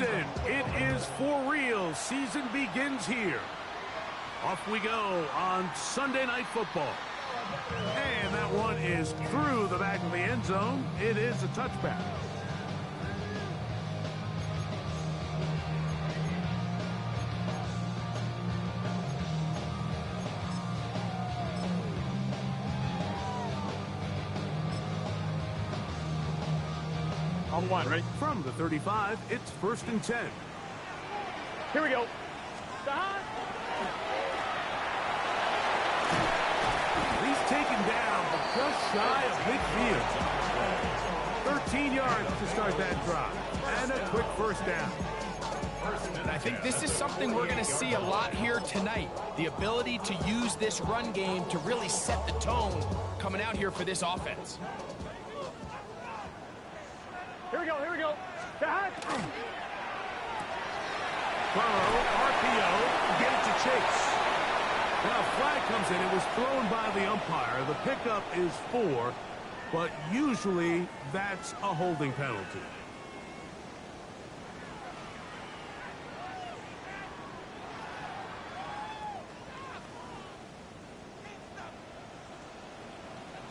listen, it is for real. Season begins here. Off we go on Sunday Night Football. And that one is through the back of the end zone. It is a touchback. On one, ready? From the 35, it's 1st and 10. Here we go. He's taken down, but just shy of midfield. 13 yards to start that drive. And a quick first down. And I think this is something we're going to see a lot here tonight. The ability to use this run game to really set the tone coming out here for this offense. Here we go, here we go. Burrow, RPO, get it to Chase. Now a flag comes in. It was thrown by the umpire. The pickup is 4, but usually that's a holding penalty.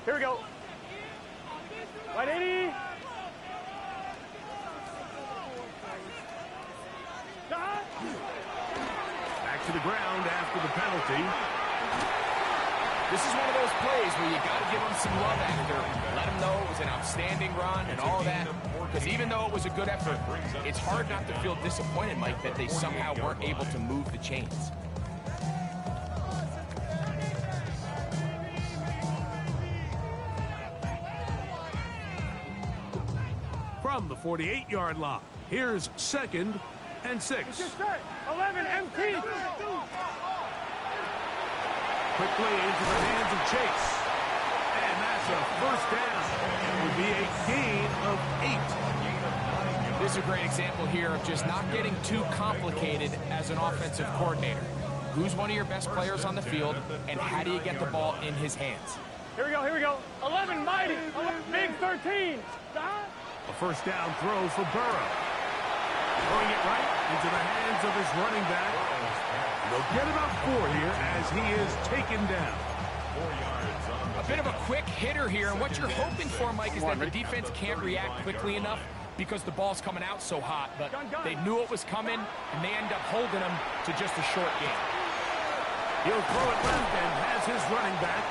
Here we go. Right 80. Back to the ground after the penalty. This is one of those plays where you got to give them some love after. Let them know it was an outstanding run and all that. Because even though it was a good effort, it's hard not to feel disappointed, Mike, that they somehow weren't able to move the chains. From the 48-yard line, here's 2nd and 6. 11 MT. Quickly into the hands of Chase. And that's a first down. It would be a gain of 8. This is a great example here of just not getting too complicated as an offensive coordinator. Who's one of your best players on the field, and how do you get the ball in his hands? Here we go, here we go. 11 mighty. Big 13. A first down throw for Burrow. Throwing it right into the hands of his running back. They'll get about 4 here as he is taken down. A bit of a quick hitter here, and what you're hoping for, Mike, is that the defense can't react quickly enough because the ball's coming out so hot, but they knew it was coming, and they end up holding him to just a short game. He'll throw it left and has his running back,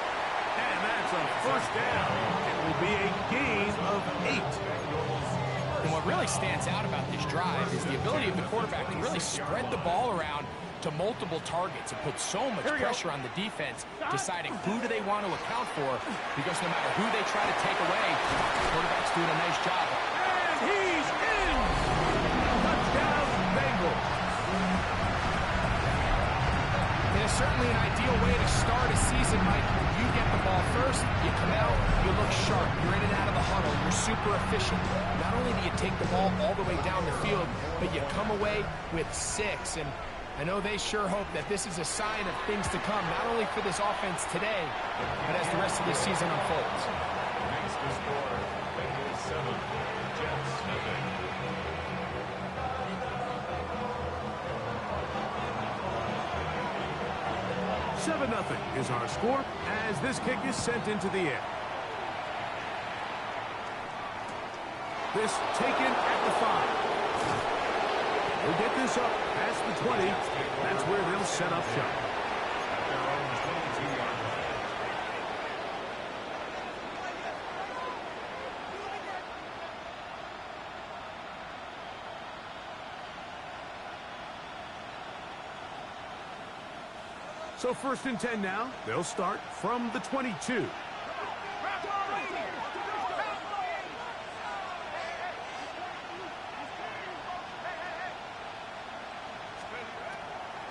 and that's a first down. It will be a gain of 8. And what really stands out about this drive is the ability of the quarterback to really spread the ball around to multiple targets and put so much pressure on the defense, deciding who do they want to account for, because no matter who they try to take away, the quarterback's doing a nice job. And he's in! Touchdown, Bengals. It is certainly an ideal way to start a season, Mike. You get the ball first, you come out, you look sharp, you're in and out of the huddle, you're super efficient. Not only do you take the ball all the way down the field, but you come away with 6. And I know they sure hope that this is a sign of things to come, not only for this offense today, but as the rest of this season unfolds. Next to score, Bengals 7, Jets nothing. Nothing is our score as this kick is sent into the air. This taken at the 5. They'll get this up past the 20. That's where they'll set up shop. So 1st and 10 now. They'll start from the 22.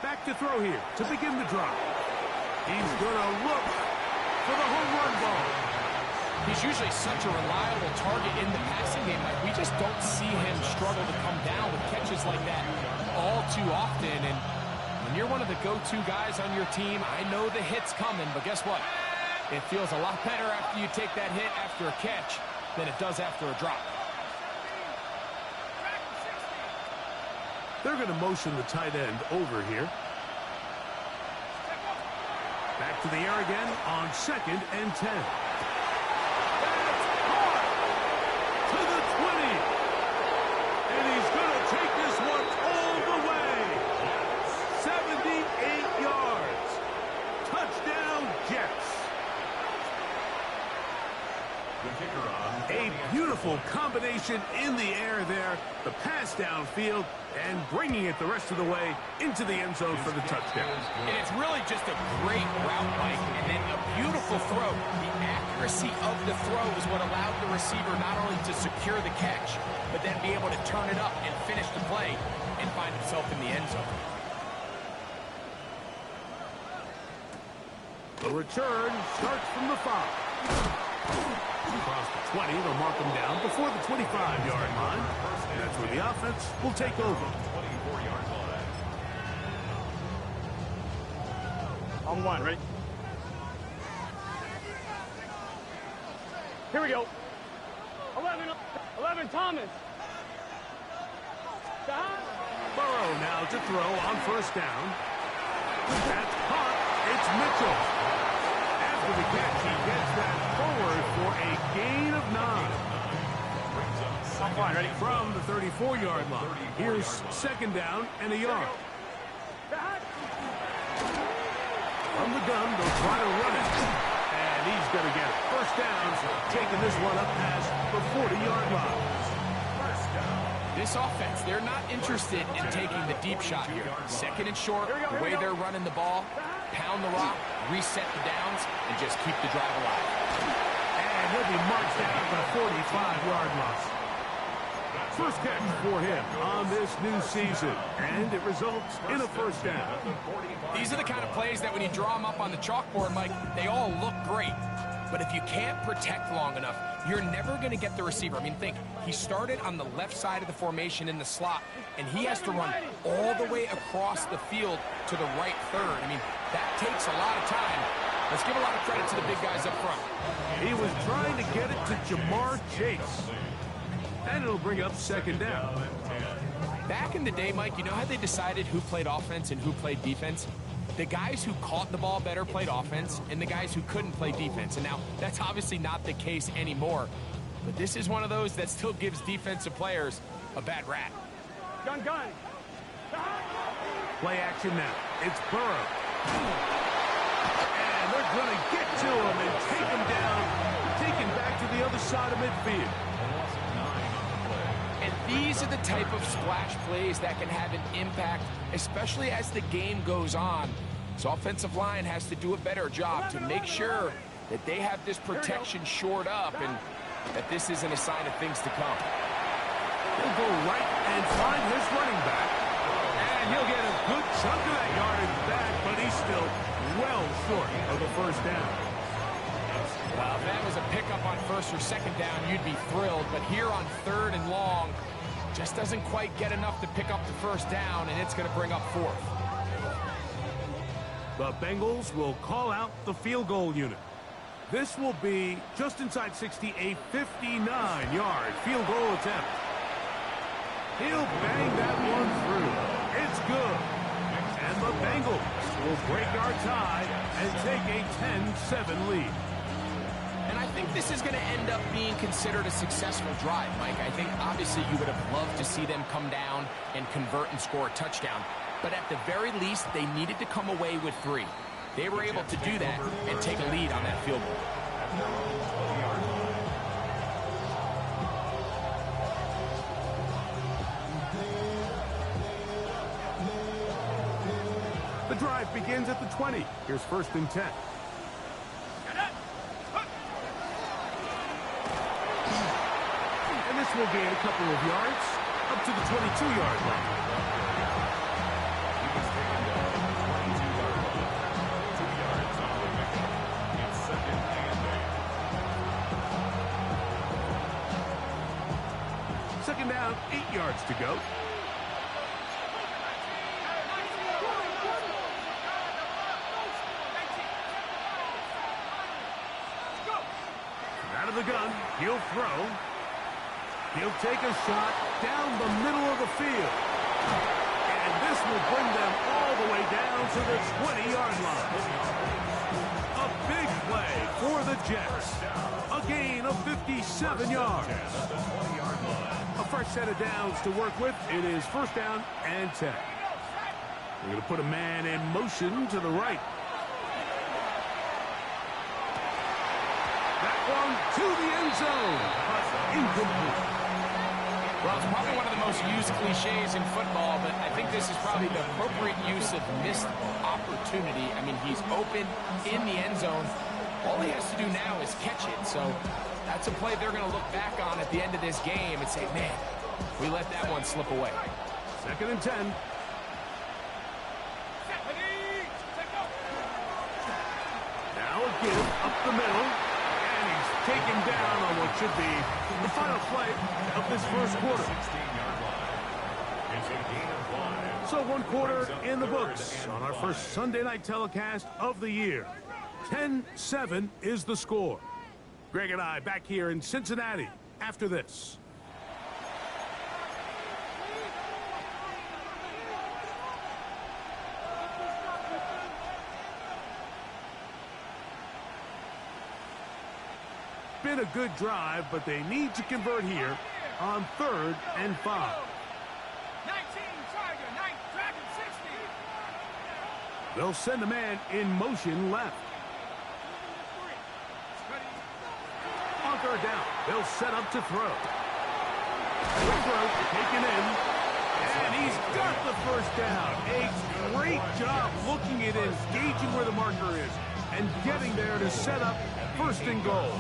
Back to throw here to begin the drive. He's going to look for the home run ball. He's usually such a reliable target in the passing game. Like, we just don't see him struggle to come down with catches like that all too often. And when you're one of the go-to guys on your team, I know the hit's coming, but guess what? It feels a lot better after you take that hit after a catch than it does after a drop. They're going to motion the tight end over here. Back to the air again on 2nd and 10. That's caught to the 20. And he's going to take this one all the way. 78 yards. Touchdown, Jets. A beautiful combination in the air there. The pass downfield and bringing it the rest of the way into the end zone for the touchdown. And it's really just a great route, Mike, and then a beautiful throw. The accuracy of the throw is what allowed the receiver not only to secure the catch, but then be able to turn it up and finish the play and find himself in the end zone. The return starts from the 5. Across the 20, they'll mark him down before the 25-yard line. And that's where the offense will take over. 24-yard line. On one, ready? Here we go. 11, Thomas. Burrow now to throw on 1st down. That's caught. It's Mitchell. After the catch, he gets that forward for a gain of 9. Ready? From the 34-yard line. Here's 2nd down and a yard. From the gun, they'll try to run it. And he's going to get it. 1st down, taking this one up past the 40-yard line. This offense, they're not interested in taking the deep shot here. 2nd and short, the way they're running the ball, pound the rock, reset the downs, and just keep the drive alive. And he'll be marched down to the 45-yard line. First catch for him on this new season, and it results in a 1st down. These are the kind of plays that when you draw them up on the chalkboard, Mike, they all look great. But if you can't protect long enough, you're never going to get the receiver. I mean, think, he started on the left side of the formation in the slot, and he has to run all the way across the field to the right third. I mean, that takes a lot of time. Let's give a lot of credit to the big guys up front. He was trying to get it to Jamar Chase. And it'll bring up 2nd down. Back in the day, Mike, you know how they decided who played offense and who played defense? The guys who caught the ball better played offense, and the guys who couldn't play defense. And now, that's obviously not the case anymore. But this is one of those that still gives defensive players a bad rap. Gun. Play action now. It's Burrow. And they're going to get to him and take him down, take him back to the other side of midfield. And these are the type of splash plays that can have an impact, especially as the game goes on. So offensive line has to do a better job to make sure that they have this protection shored up and that this isn't a sign of things to come. He'll go right and find his running back. And he'll get a good chunk of that yardage back, but he's still well short of the 1st down. Well, if that was a pickup on 1st or 2nd down, you'd be thrilled. But here on 3rd and long, just doesn't quite get enough to pick up the 1st down, and it's going to bring up 4th. The Bengals will call out the field goal unit. This will be just inside 60, a 59-yard field goal attempt. He'll bang that one through. It's good. And the Bengals will break our tie and take a 10-7 lead. And I think this is going to end up being considered a successful drive, Mike. I think obviously you would have loved to see them come down and convert and score a touchdown. But at the very least, they needed to come away with 3. They were able to do that and take a lead on that field goal. The drive begins at the 20. Here's 1st and 10. And this will gain a couple of yards up to the 22-yard line. Second down, 8 yards to go. Out of the gun, he'll throw. He'll take a shot down the middle of the field. This will bring them all the way down to the 20-yard line. A big play for the Jets. A gain of 57 yards. A fresh set of downs to work with. It is first down and 10. We're going to put a man in motion to the right. That one to the end zone, but incomplete. Well, it's probably one of the most used cliches in football, but I think this is probably the appropriate use of missed opportunity. I mean, he's open in the end zone. All he has to do now is catch it. So that's a play they're going to look back on at the end of this game and say, man, we let that one slip away. Second and 10. Now a give up the middle. Taken down on what should be the final play of this first quarter. So 1 quarter in the books on our first Sunday night telecast of the year. 10-7 is the score. Greg and I back here in Cincinnati after this. Been a good drive, but they need to convert here on 3rd and 5. 19, Tiger, 9, Dragon, 60. They'll send a man in motion left. On 3rd down, they'll set up to throw. The throw taken in, and he's got the first down. A great job looking at it, gauging where the marker is, and getting there to set up 1st and goal.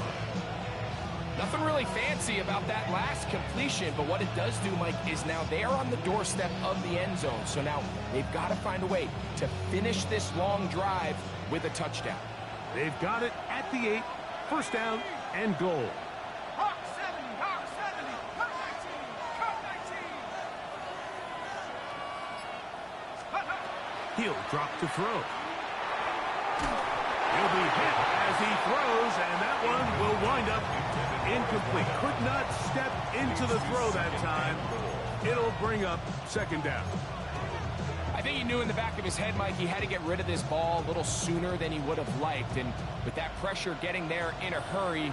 Nothing really fancy about that last completion, but what it does do, Mike, is now they're on the doorstep of the end zone. So now they've got to find a way to finish this long drive with a touchdown. They've got it at the 8, 1st down and goal. Hawk 70, Hawk 70, Hawk 19, Hawk 19. He'll drop to throw. He'll be hit as he throws, and that one will wind up incomplete. Could not step into the throw that time. It'll bring up 2nd down. I think he knew in the back of his head, Mike, he had to get rid of this ball a little sooner than he would have liked. And with that pressure getting there in a hurry,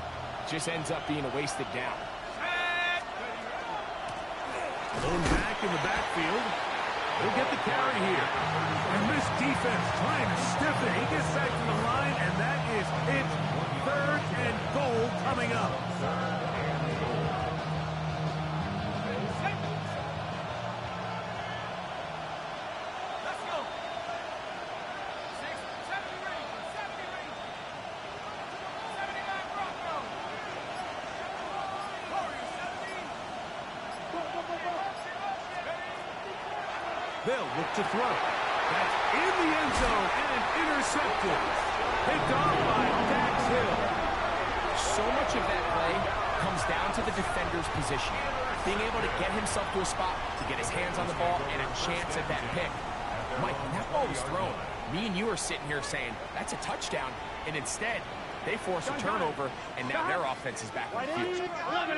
just ends up being a wasted down. Thrown back in the backfield. He'll get the carry here. And this defense trying to stiff it. He gets back to the line, and that is it. 3rd and goal coming up. Let's go. 70 Rangers, 70 Rangers. 79 Broncos. Warriors, 17. They'll look to throw. That's in the end zone and intercepted. Picked off by Dax Hill. So much of that play comes down to the defender's position. Being able to get himself to a spot, to get his hands on the ball, and a chance at that pick. Mike, when that ball was thrown, me and you are sitting here saying, that's a touchdown. And instead, they force a turnover, and now their offense is back on the field. 11.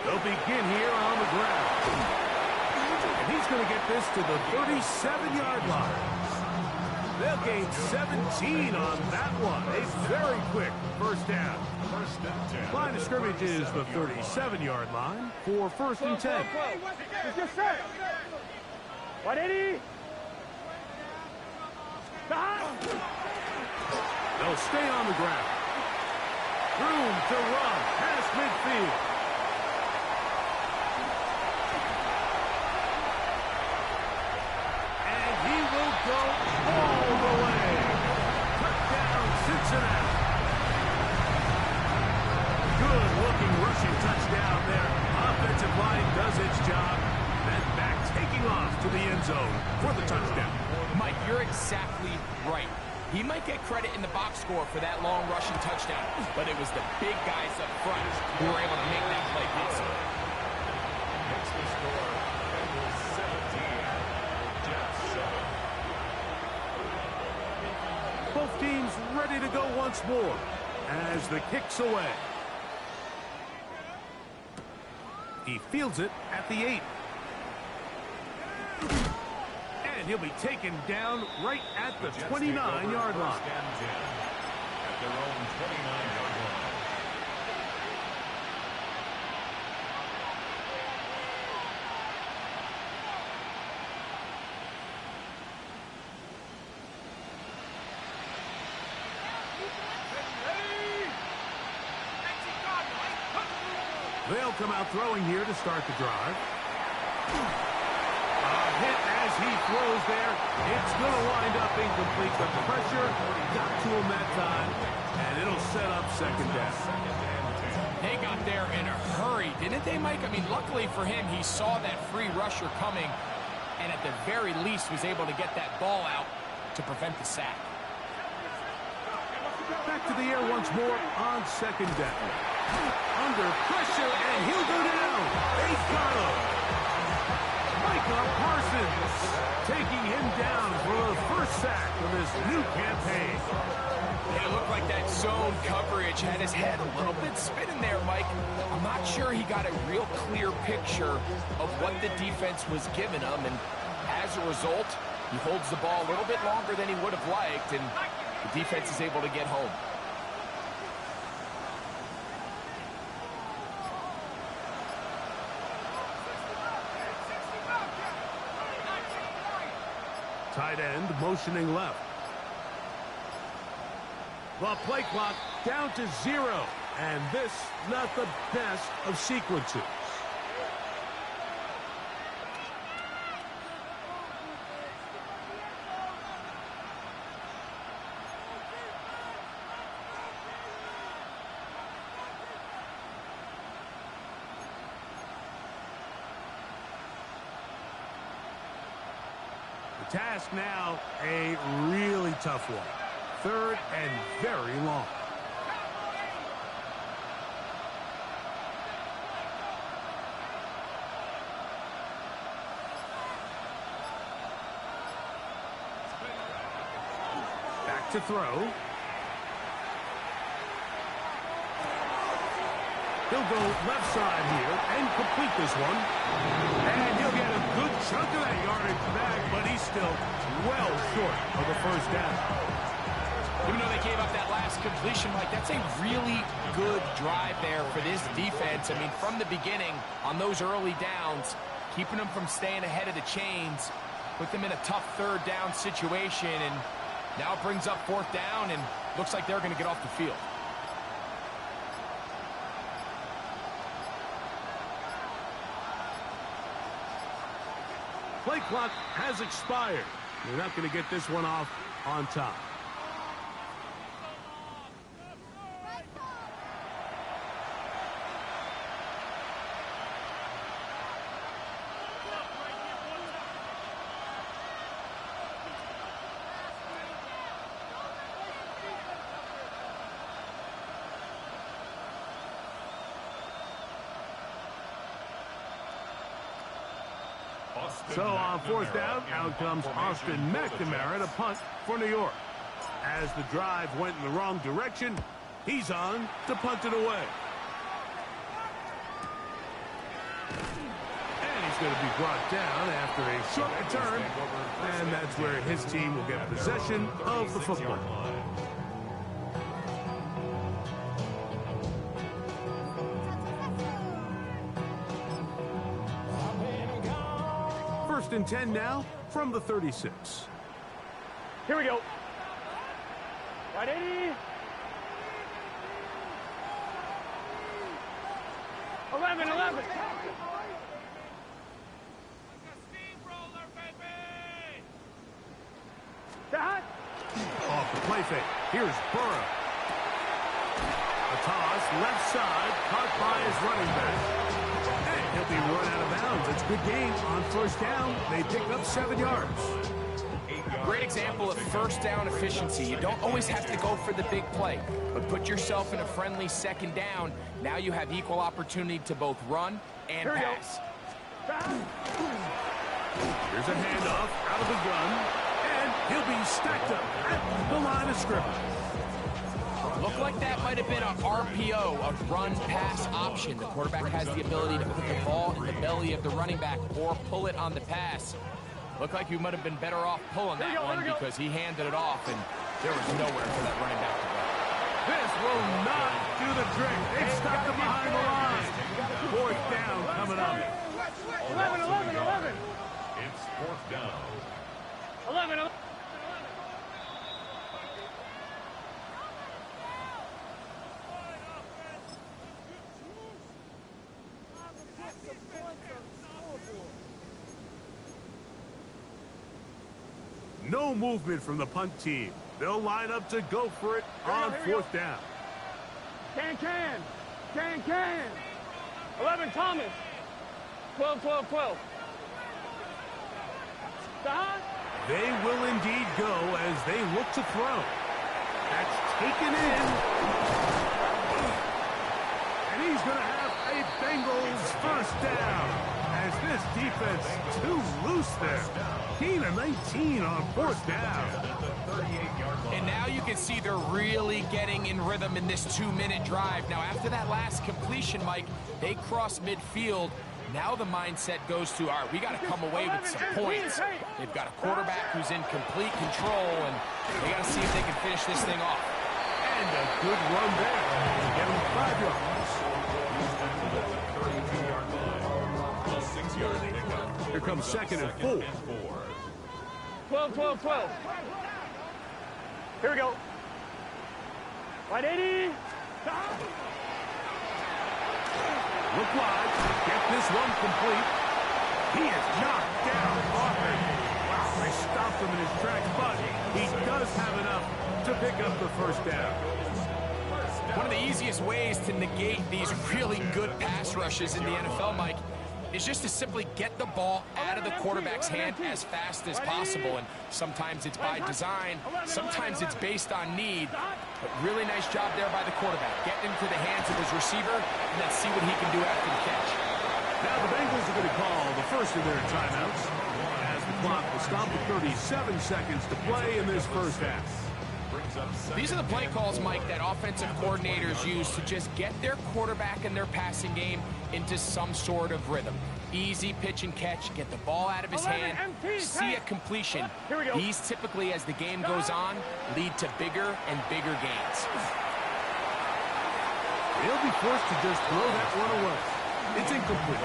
They'll begin here on the ground. And he's going to get this to the 37-yard line. They'll gain 17 on that one. A very quick 1st down. Line of scrimmage is the 37-yard line for 1st and 10. It's just set. 180. They'll stay on the ground. Room to run past midfield. And he will go all the way. Touchdown, Cincinnati. Good-looking rushing touchdown there. Offensive line does its job. Then back taking off to the end zone for the touchdown. Mike, you're exactly right. He might get credit in the box score for that long rushing touchdown, but it was the big guys up front who were able to make that play possible. Makes the score Bengals 17, Jets 7. Both teams ready to go once more as the kick's away. He fields it at the 8. And he'll be taken down right at the 29-yard line. At their own 29-yard line. They'll come out throwing here to start the drive. A hit as he throws there. It's going to wind up incomplete. The pressure got to him that time, and it'll set up second down. They got there in a hurry, didn't they, Mike? I mean, luckily for him, he saw that free rusher coming, and at the very least was able to get that ball out to prevent the sack. Back to the air once more on second down. Under pressure, and he'll go down. They got him. Micah Parsons taking him down for the first sack of this new campaign. It looked like that zone coverage had his head a little bit spinning there, Mike. I'm not sure he got a real clear picture of what the defense was giving him, and as a result, he holds the ball a little bit longer than he would have liked, and the defense is able to get home. Tight end motioning left. The play clock down to 0. And this, not the best of sequences. The task now, a really tough one. Third and very long. Back to throw. He'll go left side here and complete this one. And he'll get a good chunk of that yardage back, but he's still well short of the first down. Even though they gave up that last completion, Mike, that's a really good drive there for this defense. I mean, from the beginning, on those early downs, keeping them from staying ahead of the chains, put them in a tough third down situation, and now it brings up fourth down, and looks like they're going to get off the field. Play clock has expired. They're not going to get this one off on time. So on fourth down, out comes Austin McNamara to punt for New York. As the drive went in the wrong direction, he's on to punt it away. And he's going to be brought down after a short return, and that's where his team will get possession of the football. First and 10 now from the 36. Here we go. Right 80. 11. That. Off the play fake. Here's Burrow. A toss, left side, caught by his running back. And he'll be run out of bounds. It's a good gain on first down. They pick up 7 yards. Great example of first down efficiency. You don't always have to go for the big play, but put yourself in a friendly second down. Now you have equal opportunity to both run and pass. Here's a handoff out of the gun, and he'll be stacked up at the line of scrimmage. Looked like that might have been an RPO, a run-pass option. The quarterback has the ability to put the ball in the belly of the running back or pull it on the pass. Looked like you might have been better off pulling that one because he handed it off, and there was nowhere for that running back to go. This will not do the trick. They stopped him behind the line. Fourth down coming up. 11. It's fourth down. 11. No movement from the punt team. They'll line up to go for it on fourth down. Can. 11, Thomas. 12. Stop. They will indeed go as they look to throw. That's taken in. And he's going to have a Bengals first down. As this defense too loose there. Gain of 19 on fourth down. And now you can see they're really getting in rhythm in this 2-minute drive. Now, after that last completion, Mike, they cross midfield. Now the mindset goes to, all right, we got to come away with some points. They've got a quarterback who's in complete control, and they got to see if they can finish this thing off. And a good run there. Get him 5 yards. Here comes second and 4. 12. Here we go. Right 80. Look wide. Get this one complete. He is knocked down. Crawford. Wow, they stopped him in his tracks, but he does have enough to pick up the first down. One of the easiest ways to negate these really good pass rushes in the NFL, Mike, is just to simply get the ball out of the quarterback's hand as fast as possible. And sometimes it's by design, sometimes it's based on need. But really nice job there by the quarterback. Getting into the hands of his receiver and then see what he can do after the catch. Now the Bengals are going to call the first of their timeouts as the clock will stop with 37 seconds to play in this first half. These are the play calls, Mike, that offensive coordinators use to just get their quarterback and their passing game into some sort of rhythm. Easy pitch and catch, get the ball out of his hand, see a completion. These typically, as the game goes on, lead to bigger and bigger gains. They'll be forced to just throw that one away. It's incomplete.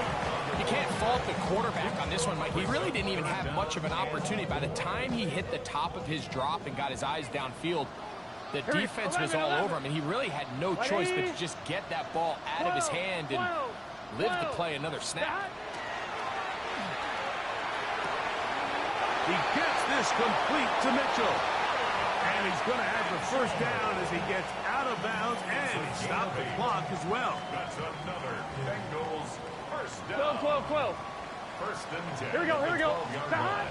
You can't fault the quarterback on this one, Mike. He really didn't even have much of an opportunity. By the time he hit the top of his drop and got his eyes downfield, the defense was all over him, and he really had no choice but to just get that ball out of his hand and live to play another snap. He gets this complete to Mitchell. And he's going to have the first down as he gets out of bounds, and he stopped the clock as well. That's another Bengals first down. 12. First and 10. Here we go. Stop.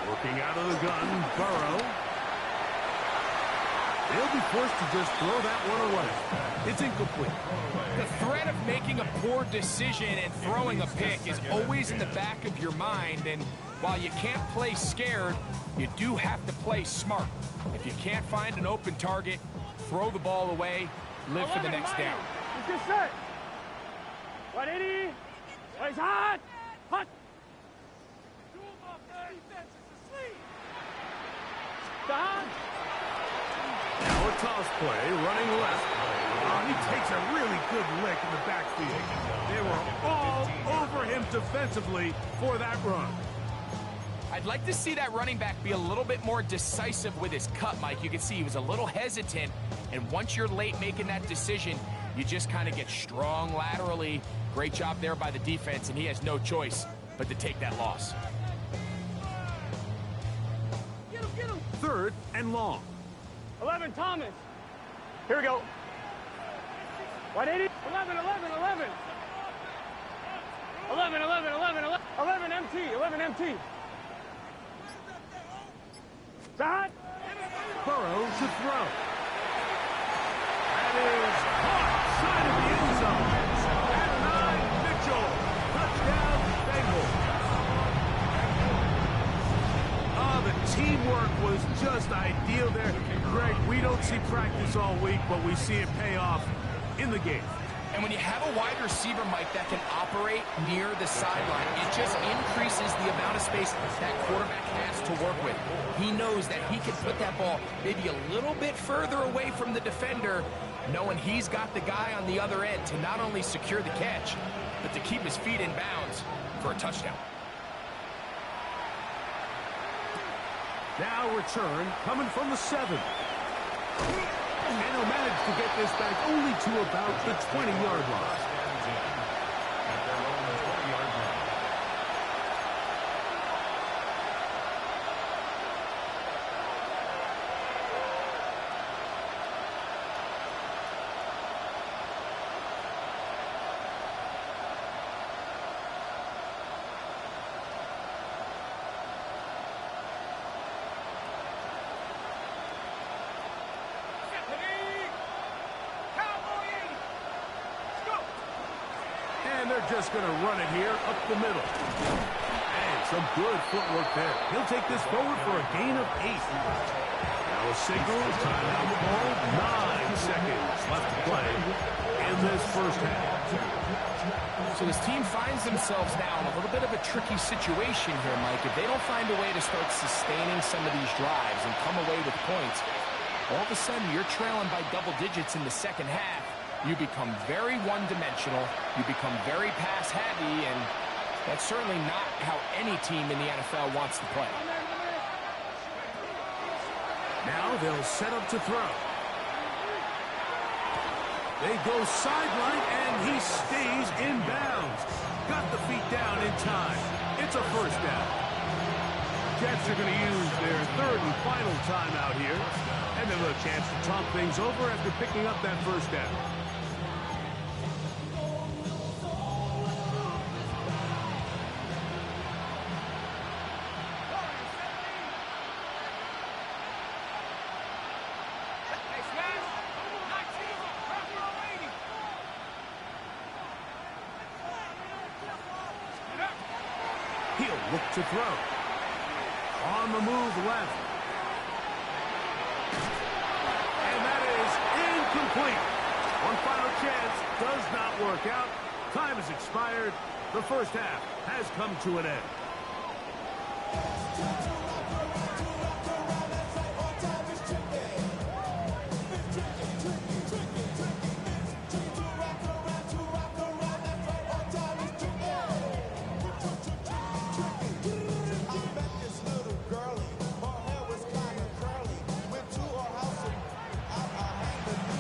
Working out of the gun, Burrow. They'll be forced to just throw that one away. It's incomplete. The threat of making a poor decision and throwing a pick is always in the back of your mind, and while you can't play scared, you do have to play smart. If you can't find an open target, throw the ball away, live for the next down. Let's get set. 180. He's hot. Stop. Now a toss play, running left. Oh, he takes a really good lick in the backfield. They were all over him defensively for that run. I'd like to see that running back be a little bit more decisive with his cut, Mike. You can see he was a little hesitant, and once you're late making that decision, you just kind of get strong laterally. Great job there by the defense, and he has no choice but to take that loss. Get him. Third and long. 11, Thomas. Here we go. 180. 11. 11 MT. Stop. Burrow to throw. That is caught side of the end zone. At 9, Mitchell. Touchdown, Bengals. The team footwork was just ideal there. Greg, we don't see practice all week, but we see it pay off in the game. And when you have a wide receiver, Mike, that can operate near the sideline, it just increases the amount of space that quarterback has to work with. He knows that he can put that ball maybe a little bit further away from the defender, knowing he's got the guy on the other end to not only secure the catch, but to keep his feet in bounds for a touchdown. Now return coming from the 7. And he'll manage to get this back only to about the 20-yard line. At their own 20-yard line. And they're just going to run it here up the middle. And some good footwork there. He'll take this forward for a gain of 8. Now a signal, timeout ball, 9 seconds left to play in this first half. So this team finds themselves now in a little bit of a tricky situation here, Mike. If they don't find a way to start sustaining some of these drives and come away with points, all of a sudden you're trailing by double digits in the second half. You become very one-dimensional, you become very pass-heavy, and that's certainly not how any team in the NFL wants to play. Now they'll set up to throw. They go sideline, and he stays in bounds. Got the feet down in time. It's a first down. Jets are going to use their third and final timeout here, and they'll have a chance to talk things over after picking up that first down. He'll look to throw. On the move left. And that is incomplete. One final chance does not work out. Time has expired. The first half has come to an end.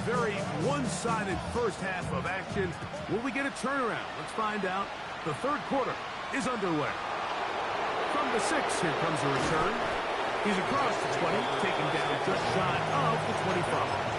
Very one-sided first half of action. Will we get a turnaround? Let's find out. The third quarter is underway. From the 6, here comes a return. He's across the 20, taken down just shy of the 25.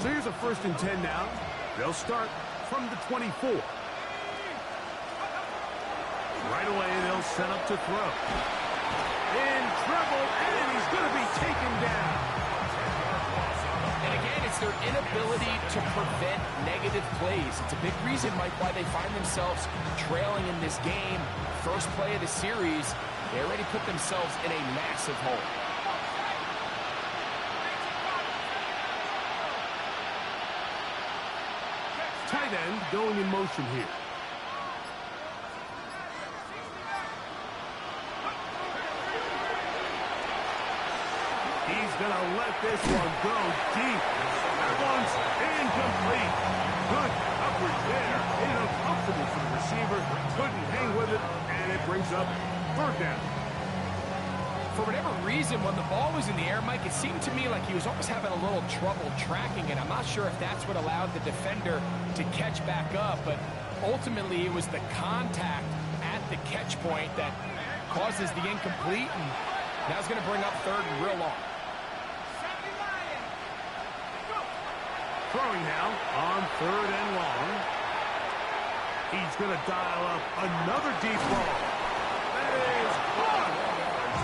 So here's a 1st and 10 now. They'll start from the 24. Right away, they'll set up to throw. In trouble, and he's going to be taken down. And again, it's their inability to prevent negative plays. It's a big reason, Mike, why they find themselves trailing in this game. First play of the series, they already put themselves in a massive hole. Tight end going in motion here. He's going to let this one go deep. That one's incomplete. Good coverage there. Made it uncomfortable for the receiver. Couldn't hang with it, and it brings up 3rd down. For whatever reason, when the ball was in the air, Mike, it seemed to me like he was almost having a little trouble tracking it. I'm not sure if that's what allowed the defender to catch back up, but ultimately it was the contact at the catch point that causes the incomplete, and now it's going to bring up 3rd and real long. Throwing now on 3rd and long. He's going to dial up another deep ball. That is caught.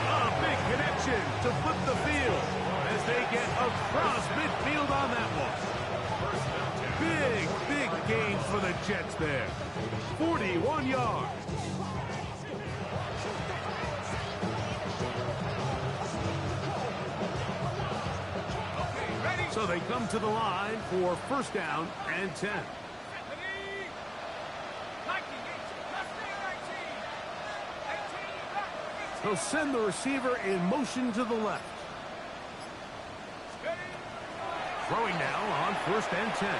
A big connection to flip the field as they get across midfield on that one. Big gain for the Jets there. 41 yards. So they come to the line for first down and 10. He'll send the receiver in motion to the left. Throwing now on first and 10.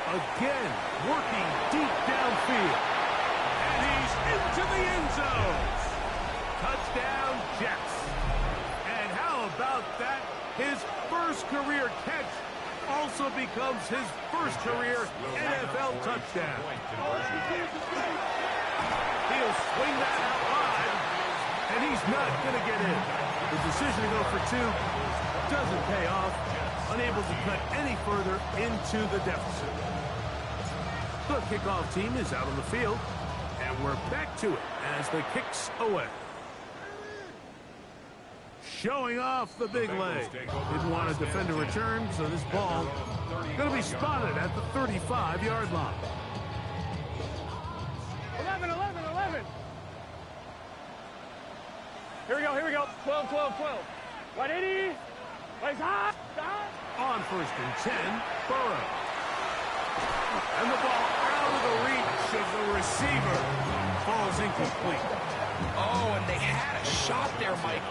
Again, working deep downfield. And he's into the end zone. Touchdown, Jets. And how about that? His first career catch also becomes his first career NFL touchdown. He'll swing that out wide, and he's not going to get in. The decision to go for two doesn't pay off. Unable to cut any further into the deficit. The kickoff team is out on the field, and we're back to it as the kick's away. Showing off the big leg. Didn't want to defend a return, so this ball going to be spotted at the 35-yard line. 11. Here we go. 12. 180. Place high. On first and 10, Burrow. And the ball out of the reach of the receiver. Falls incomplete. Oh, and they had a shot there, Mike.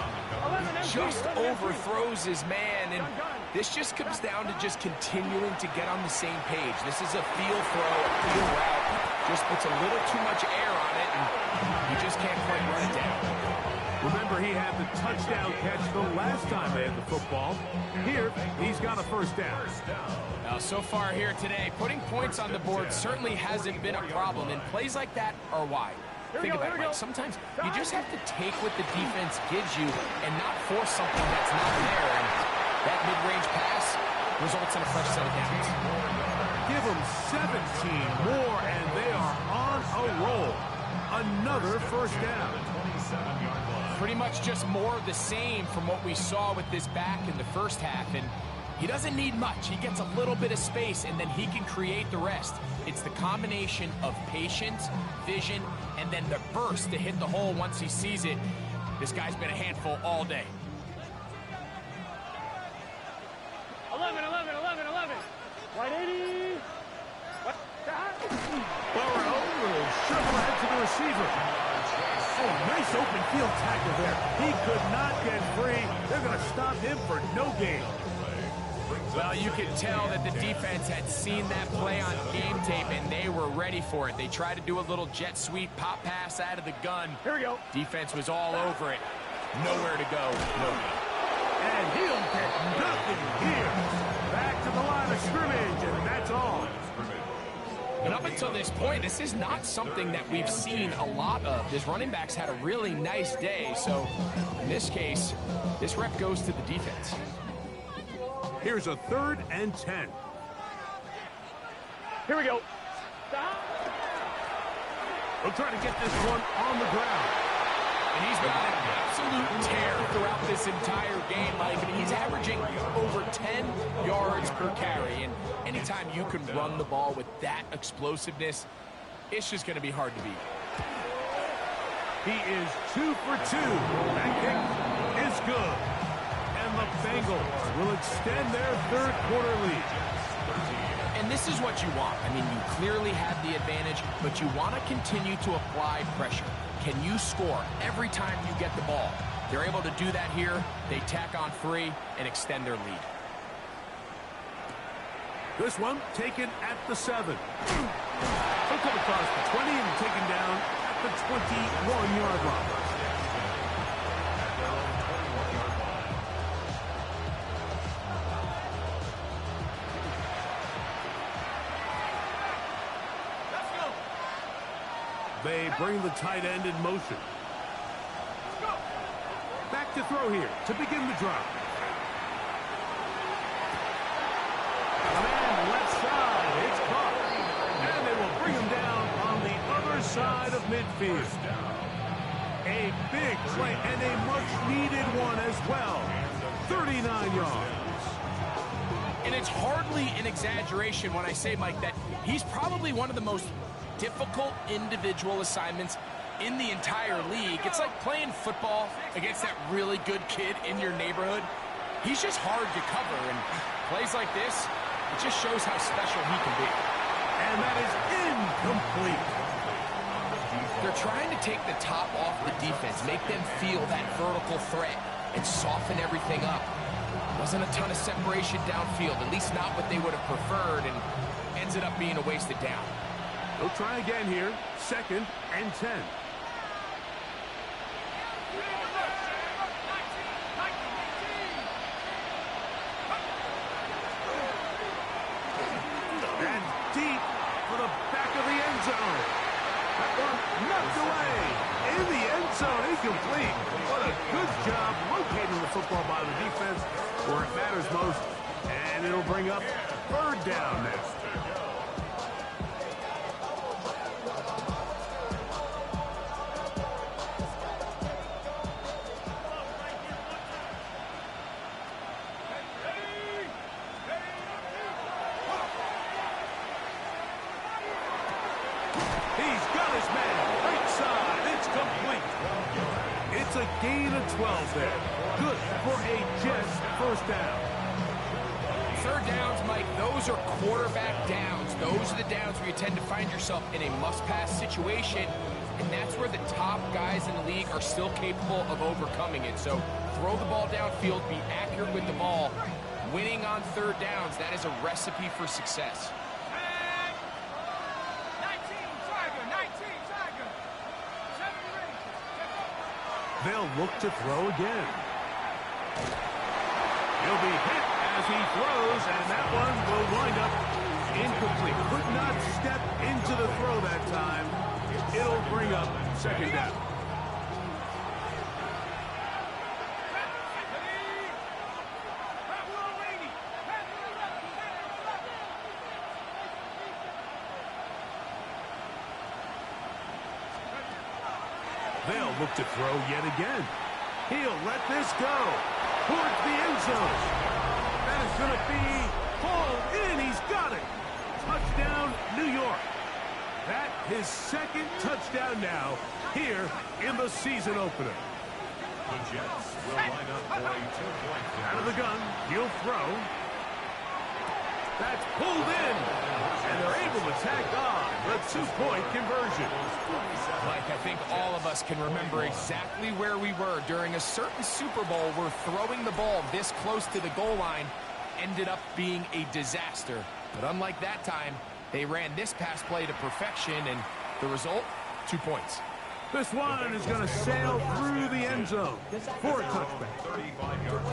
Just overthrows his man, and this just comes down to just continuing to get on the same page. This is a field throw, a field route. Just puts a little too much air on it, and you just can't quite run it down. Remember, he had the touchdown catch the last time they had the football. Here, he's got a first down. Now, so far here today, putting points on the board certainly hasn't been a problem, and plays like that are why. Think about it, Mike. Sometimes you just have to take what the defense gives you and not force something that's not there. And that mid-range pass results in a fresh set of downs. Give them 17 more, and they are on a roll. Another first down. Pretty much just more of the same from what we saw with this back in the first half. And he doesn't need much. He gets a little bit of space, and then he can create the rest. It's the combination of patience, vision, and then the burst to hit the hole once he sees it. This guy's been a handful all day. 11. 180. Burrow will shovel ahead to the receiver. Oh, nice open field tackle there. He could not get free. They're going to stop him for no gain. Well, you can tell that the defense had seen that play on game tape, and they were ready for it. They tried to do a little jet sweep pop pass out of the gun. Here we go. Defense was all over it. Nowhere to go. No. And he'll get nothing here. Back to the line of scrimmage, and that's all. And up until this point, this is not something that we've seen a lot of. This running back's had a really nice day, so in this case, this rep goes to the defense. Here's a 3rd and 10. Here we go. We'll try to get this one on the ground. And he's been on an absolute tear throughout this entire game, Mike. I mean, he's averaging over 10 yards per carry. And anytime you can run the ball with that explosiveness, it's just going to be hard to beat. He is 2 for 2. That kick is good. And the Bengals will extend their 3rd quarter lead. And this is what you want. I mean, you clearly have the advantage, but you want to continue to apply pressure. Can you score every time you get the ball? They're able to do that here. They tack on 3 and extend their lead. This one taken at the 7. He'll come across the 20 and taken down at the 21-yard line. They bring the tight end in motion. Back to throw here to begin the drive. The man left side, it's caught. And they will bring him down on the field. A big play and a much-needed one as well. 39 yards. And it's hardly an exaggeration when I say, Mike, that he's probably one of the most difficult individual assignments in the entire league. It's like playing football against that really good kid in your neighborhood. He's just hard to cover, and plays like this, it just shows how special he can be. And that is incomplete. They're trying to take the top off the defense, make them feel that vertical threat, and soften everything up. Wasn't a ton of separation downfield, at least not what they would have preferred, and ended up being a wasted down. They'll try again here. 2nd and 10. And deep for the back of the end zone. That one knocked away. In the end zone, incomplete. What a good job locating the football by the defense where it matters most. And it'll bring up 3rd down now. A gain of 12 there. Good for a Jets 1st down. 3rd downs, Mike, those are quarterback downs. Those are the downs where you tend to find yourself in a must-pass situation, and that's where the top guys in the league are still capable of overcoming it. So throw the ball downfield, be accurate with the ball. Winning on 3rd downs, that is a recipe for success. They'll look to throw again. He'll be hit as he throws, and that one will wind up incomplete. Could not step into the throw that time. It'll bring up 2nd down. They'll look to throw yet again. He'll let this go towards the end zone. That is going to be pulled in. He's got it. Touchdown, New York. That his 2nd touchdown now here in the season opener. The Jets will line up for a 2-point. Out of the gun, he'll throw. That's pulled in. And they're able to tack on the 2-point conversion. Mike, I think all of us can remember exactly where we were during a certain Super Bowl where throwing the ball this close to the goal line ended up being a disaster. But unlike that time, they ran this pass play to perfection, and the result, 2 points. This one is going to sail through the end zone for a touchback. 35 yards.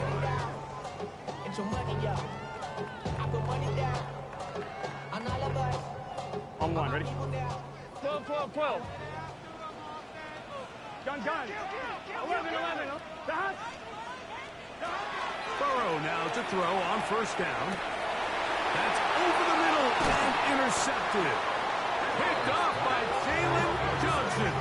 On one, ready? 12, 12, 12. Gun. 11, 11. Burrow now to throw on 1st down. That's over the middle and intercepted. Picked off by Jalen Johnson.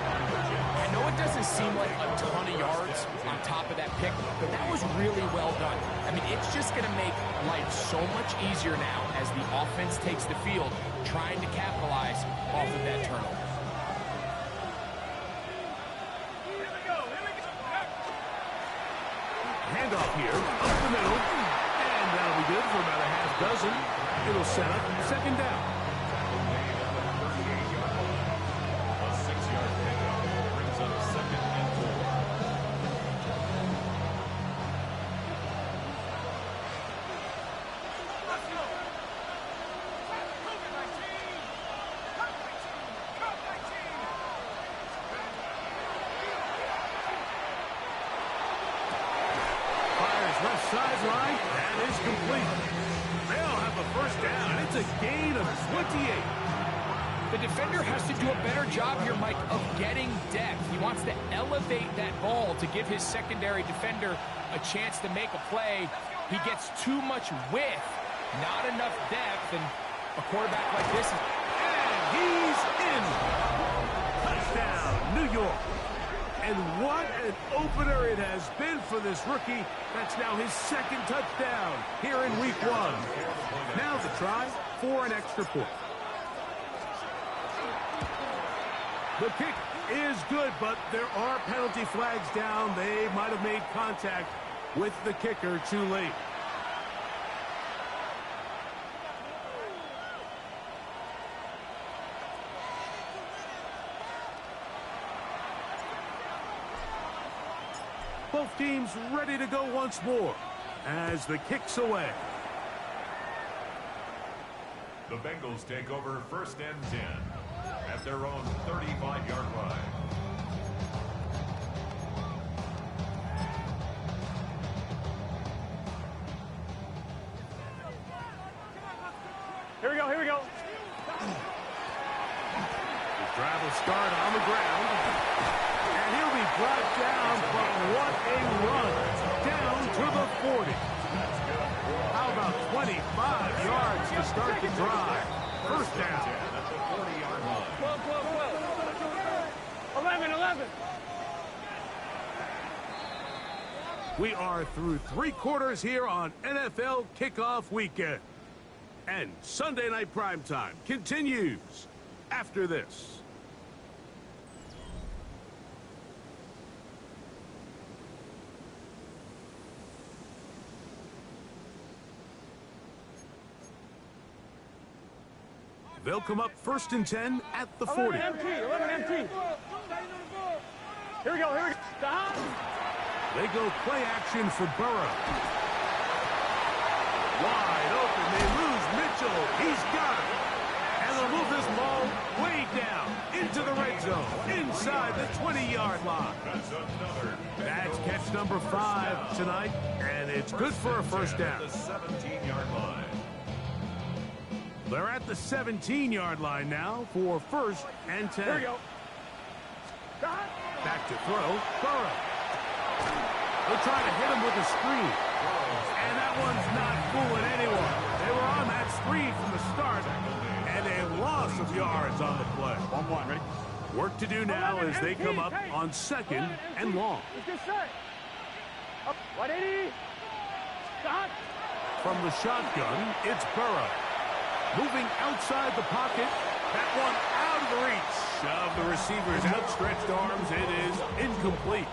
I know it doesn't seem like a ton of yards on top of that pick, but that was really well done. I mean, it's just going to make life so much easier now as the offense takes the field, trying to capitalize off of that turnover. Handoff here, up the middle, and that'll be good for about a half dozen. It'll set up 2nd down. A 6-yard pickup brings up 2nd and 4. Left sideline, that is complete. They'll have a 1st down, and it's a gain of 28. The defender has to do a better job here, Mike, of getting depth. He wants to elevate that ball to give his secondary defender a chance to make a play. He gets too much width, not enough depth, and a quarterback like this is... And he's in. Touchdown, New York. And what an opener it has been for this rookie. That's now his second touchdown here in week 1. Now the try for an extra point. The kick is good, but there are penalty flags down. They might have made contact with the kicker too late. Both teams ready to go once more as the kick's away. The Bengals take over 1st and 10 at their own 35-yard line. Here we go, here we go. The drive will start on the ground. And he'll be brought down, but what a run. Down to the 40. How about 25 yards to start the drive? First down. At the 40-yard line. 11. We are through 3 quarters here on NFL Kickoff Weekend. And Sunday Night Primetime continues after this. They'll come up 1st and 10 at the 40. 11 MT. Here we go. Stop. They go play action for Burrow. Wide open. They lose Mitchell. He's got it. And they'll move this ball way down into the red zone, inside the 20-yard line. That's catch number 5 tonight, and it's good for a first down. The 17-yard line. They're at the 17-yard line now for 1st and 10. Here we go. Back to throw. Burrow. They'll try to hit him with a screen. And that one's not fooling anyone. They were on that screen from the start. And a loss of yards on the play. 1-1, ready? Work to do now as they come up on 2nd and long. Let's get set. Up, 180. Stop. From the shotgun, it's Burrow. Moving outside the pocket. That one out of the reach of the receiver's outstretched arms. It is incomplete.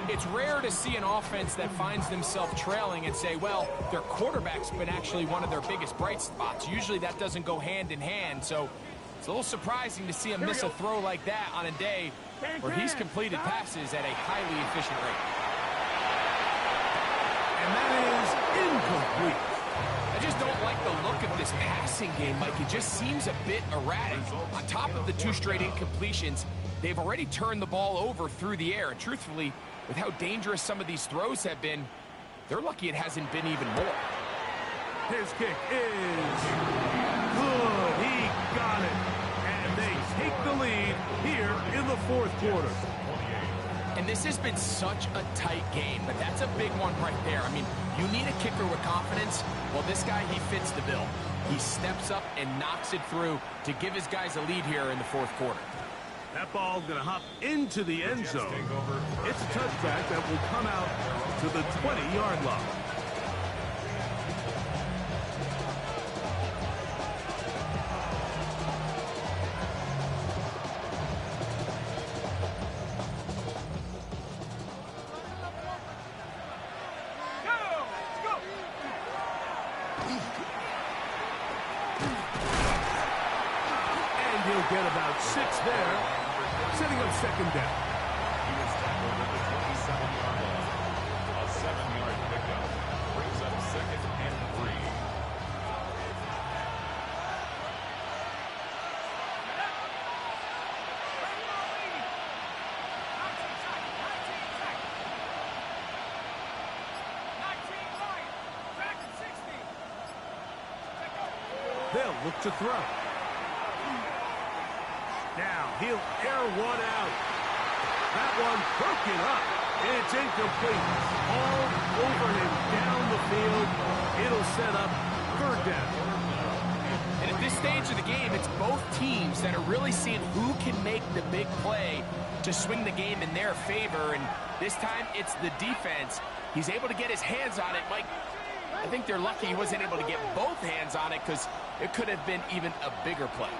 It's rare to see an offense that finds themselves trailing and say, well, their quarterback's been actually one of their biggest bright spots. Usually that doesn't go hand in hand, so it's a little surprising to see him miss a throw like that on a day where he's completed passes at a highly efficient rate. And that is incomplete. I just don't like the look of this passing game, Mike. It just seems a bit erratic. On top of the 2 straight incompletions, they've already turned the ball over through the air. And truthfully, with how dangerous some of these throws have been, they're lucky it hasn't been even more. His kick is good. He got it. And they take the lead here in the 4th quarter. And this has been such a tight game, but that's a big one right there. I mean, you need a kicker with confidence. Well, this guy, he fits the bill. He steps up and knocks it through to give his guys a lead here in the 4th quarter. That ball's going to hop into the end zone. It's a touchback that will come out to the 20-yard line. Get about 6 there, setting up 2nd down. He was tackled at the 27-yard line. A 7-yard pickup brings up 2nd and 3. They'll look to throw. Now he'll air one out. That one broken up. It's incomplete. All over him down the field. It'll set up 3rd down. And at this stage of of the game, it's both teams that are really seeing who can make the big play to swing the game in their favor, and this time it's the defense. He's able to get his hands on it. Mike, I think they're lucky he wasn't able to get both hands on it because it could have been even a bigger play.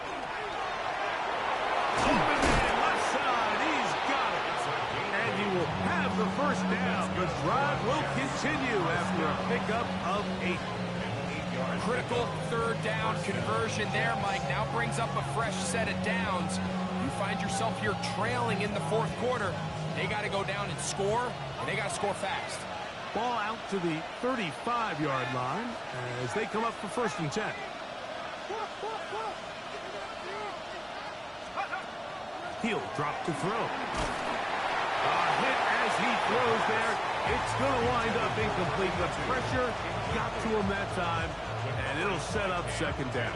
Open man, left side, he's got it. And he will have the first down. The drive will continue after a pickup of 8. Critical third down conversion there, Mike. Now brings up a fresh set of downs. You find yourself here trailing in the fourth quarter. They got to go down and score, and they got to score fast. Ball out to the 35-yard line as they come up for 1st and 10. He'll drop to throw. A hit as he throws there. It's going to wind up incomplete. The pressure got to him that time, and it'll set up 2nd down.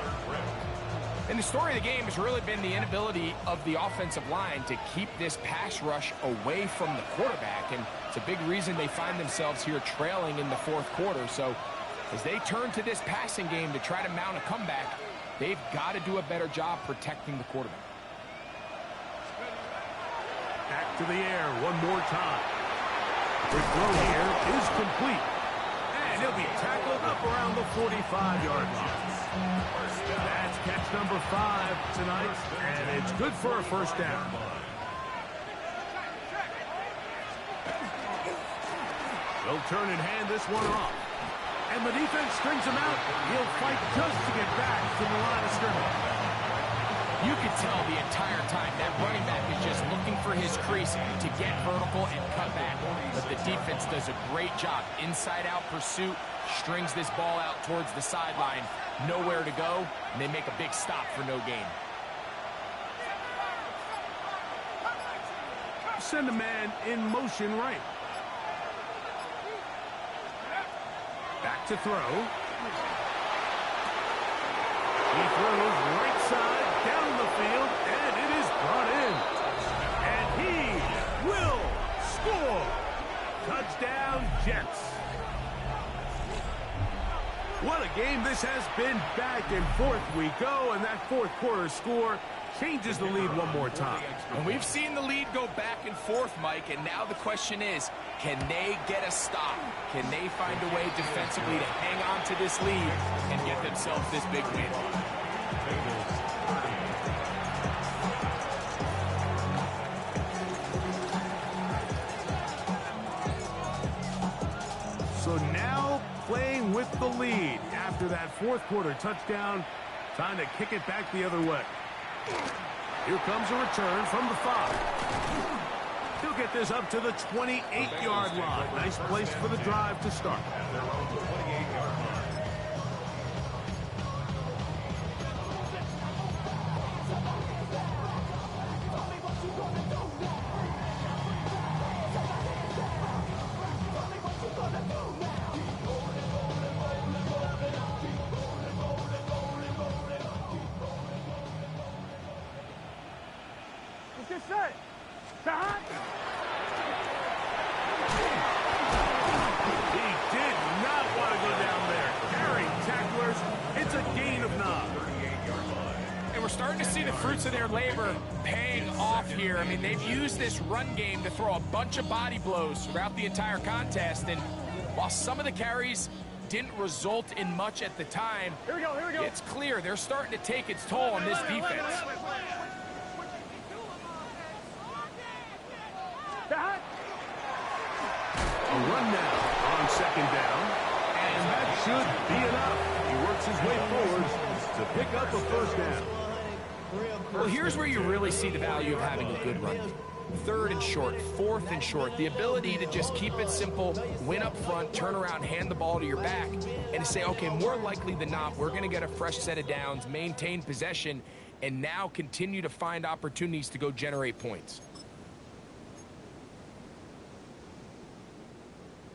And the story of the game has really been the inability of the offensive line to keep this pass rush away from the quarterback, and it's a big reason they find themselves here trailing in the fourth quarter. So as they turn to this passing game to try to mount a comeback, they've got to do a better job protecting the quarterback. Back to the air one more time. The throw here is complete. And he'll be tackled up around the 45-yard line. That's catch number 5 tonight, and it's good for a 1st down. They'll turn and hand this one off. And the defense strings him out. He'll fight just to get back to the line of scrimmage. You can tell the entire time that running back is just looking for his crease to get vertical and cut back. But the defense does a great job. Inside-out pursuit, strings this ball out towards the sideline. Nowhere to go, and they make a big stop for no gain. Send a man in motion right. Back to throw. He throws right side down the field, and it is brought in. And he will score. Touchdown, Jets. What a game this has been. Back and forth we go, and that fourth quarter score changes the lead one more time. And we've seen the lead go back and forth, Mike, and now the question is, can they get a stop? Can they find a way defensively to hang on to this lead and get themselves this big win? So now playing with the lead after that fourth quarter touchdown, time to kick it back the other way. Here comes a return from the 5. He'll get this up to the 28-yard line. Nice place for the drive to start. Of their labor paying off here. I mean, they've used this run game to throw a bunch of body blows throughout the entire contest, and while some of the carries didn't result in much at the time, it's clear they're starting to take its toll on this defense. A run now on 2nd down, and that should be enough. He works his way forward to pick up a 1st down. Well, here's where you really see the value of having a good run. 3rd and short, 4th and short, the ability to just keep it simple, win up front, turn around, hand the ball to your back, and to say, okay, more likely than not, we're going to get a fresh set of downs, maintain possession, and now continue to find opportunities to go generate points.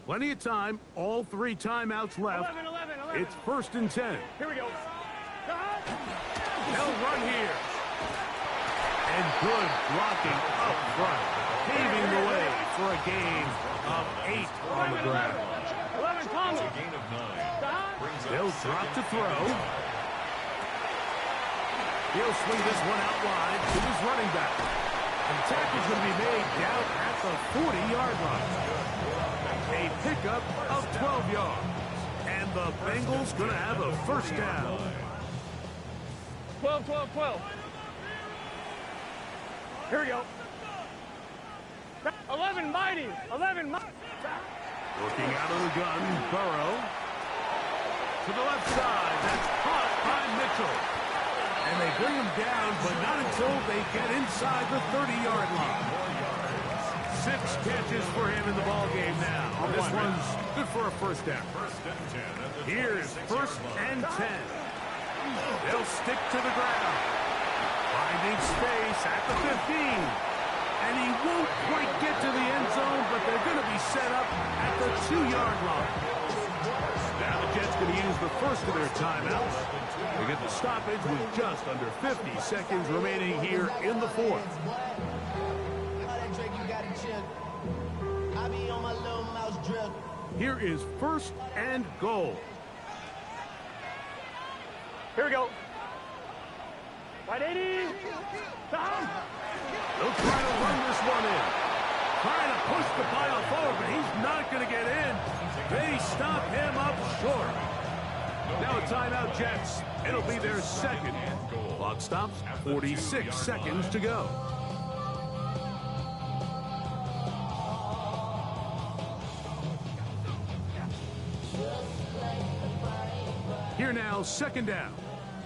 Plenty of time, all 3 timeouts left. 11. It's 1st and 10. Here we go. They'll run here. And good blocking up front, paving the way for a gain of 8 on the ground. 11, Thomas. A gain of 9. They'll drop to throw. He'll swing this one out wide to his running back. And the tackle's going to be made down at the 40-yard line. A pickup of 12 yards. And the Bengals going to have a first down. 12, 12, 12. Here we go. 11 mighty. 11 mighty. Working out of the gun, Burrow. To the left side. That's caught by Mitchell. And they bring him down, but not until they get inside the 30-yard line. 6 catches for him in the ballgame now. This one's good for a first down. Here's 1st and 10. They'll stick to the ground. Finding space at the 15. And he won't quite get to the end zone, but they're going to be set up at the 2-yard line. Now the Jets going to use the first of their timeouts. They get the stoppage with just under 50 seconds remaining here in the 4th. Here is 1st and goal. Here we go. Right 80. Down. They'll try to run this one in. Trying to push the pile forward, but he's not going to get in. They stop him up short. Now a timeout, Jets. It'll be their second. Clock stops, 46 seconds to go. Here now, 2nd down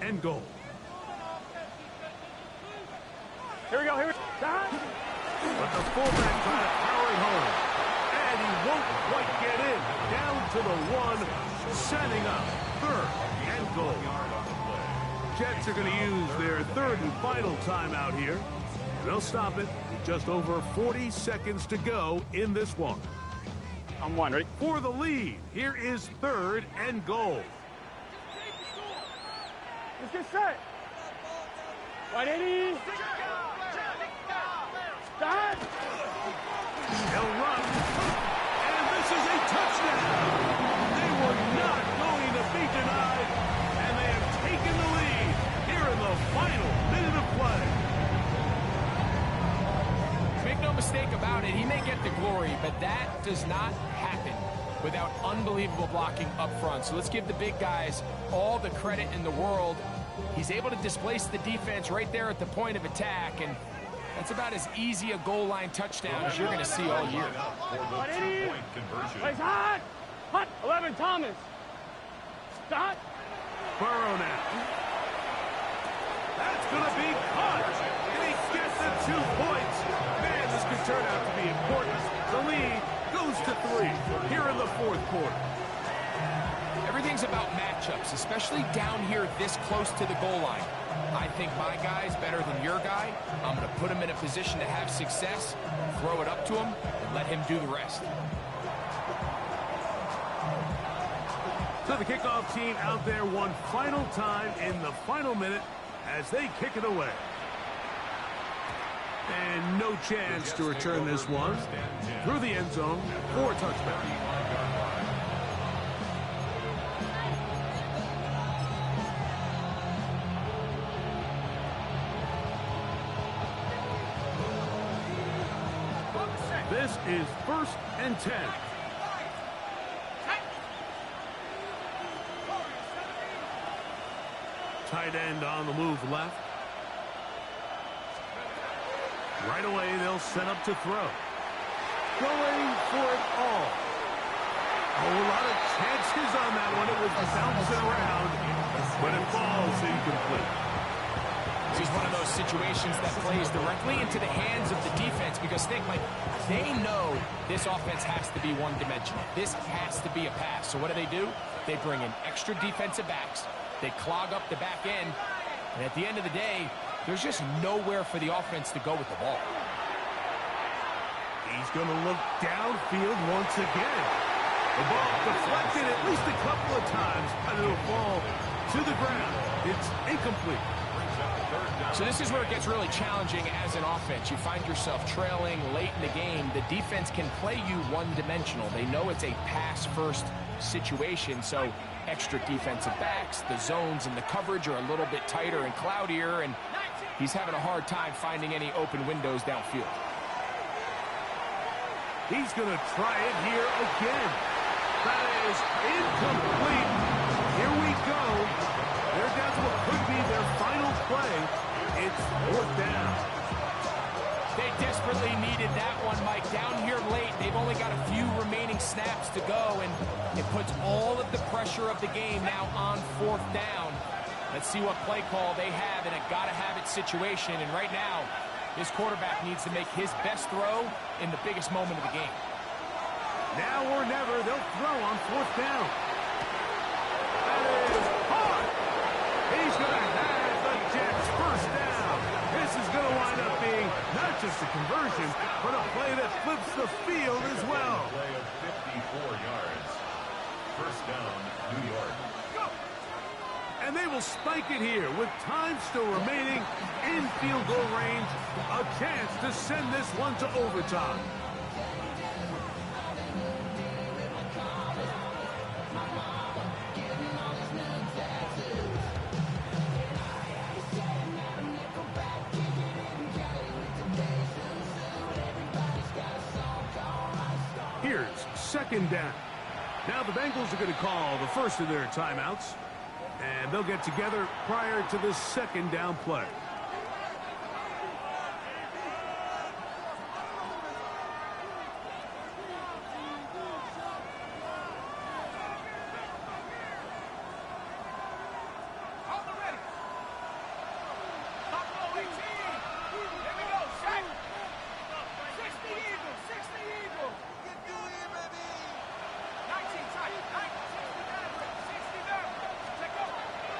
and goal. Here we go. Here we go. But the fullback trying to power it home. And he won't quite get in. Down to the 1, setting up 3rd and goal. Jets are going to use their 3rd and final timeout here. They'll stop it with just over 40 seconds to go in this one. I'm one. Ready? For the lead, here is 3rd and goal. Let's get set. 180. Start. He'll run. And this is a touchdown. They were not going to be denied. And they have taken the lead here in the final minute of play. Make no mistake about it, he may get the glory, but that does not happen without unbelievable blocking up front. So let's give the big guys all the credit in the world. He's able to displace the defense right there at the point of attack, and that's about as easy a goal line touchdown as you're going to see all year. Place hot. Hot. 11 Thomas. Start. Burrow now. That's going to be caught. They get the 2 points. Man, this could turn out to be important. The lead goes to 3 here in the 4th quarter. Everything's about matchups, especially down here this close to the goal line. I think my guy's better than your guy. I'm going to put him in a position to have success, throw it up to him, and let him do the rest. So the kickoff team out there one final time in the final minute as they kick it away. And no chance to return this one through the end zone for a touchdown. This is 1st and 10. Tight end on the move left. Right away, they'll set up to throw. Going for it all. A lot of chances on that one. It was bouncing around, but it falls incomplete. This is one of those situations that plays directly into the hands of the defense because think, like, they know this offense has to be one-dimensional. This has to be a pass. So what do? They bring in extra defensive backs. They clog up the back end. And at the end of the day, there's just nowhere for the offense to go with the ball. He's going to look downfield once again. The ball deflected at least a couple of times, and it'll fall to the ground. It's incomplete. So this is where it gets really challenging as an offense. You find yourself trailing late in the game. The defense can play you one-dimensional. They know it's a pass-first situation, so extra defensive backs, the zones and the coverage are a little bit tighter and cloudier, and he's having a hard time finding any open windows downfield. He's going to try it here again. That is incomplete. Here we go. They're down to what could be their final play. It's 4th down. They desperately needed that one, Mike. Down here late, they've only got a few remaining snaps to go, and it puts all of the pressure of the game now on 4th down. Let's see what play call they have in a gotta-have-it situation, and right now, this quarterback needs to make his best throw in the biggest moment of the game. Now or never, they'll throw on 4th down. That is hard. He's going to have the Jets first down. This is going to wind up being not just a conversion, but a play that flips the field as well. Play of 54 yards. First down, New York. And they will spike it here with time still remaining in field goal range. A chance to send this one to overtime. Here's 2nd down. Now the Bengals are going to call the first of their timeouts. And they'll get together prior to this 2nd down play.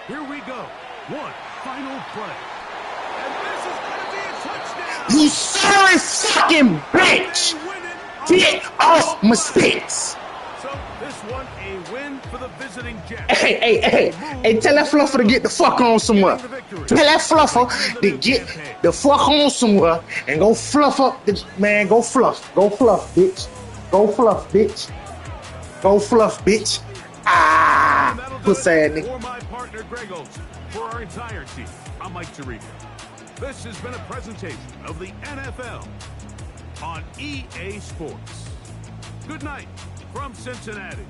Here we go. One final play. And this is going to be a touchdown. You sorry fucking bitch! Get off my sticks! So this one a win for the visiting Jets. Hey, tell that fluffer to get the fuck on somewhere. Tell that fluffer to get the fuck on somewhere and go fluff up the man, go fluff, bitch. Go fluff, bitch. Go fluff, bitch. Pussy ass nigga. For my partner Greg Olson, for our entire team, I'm Mike Tirico. This has been a presentation of the NFL on EA Sports. Good night from Cincinnati.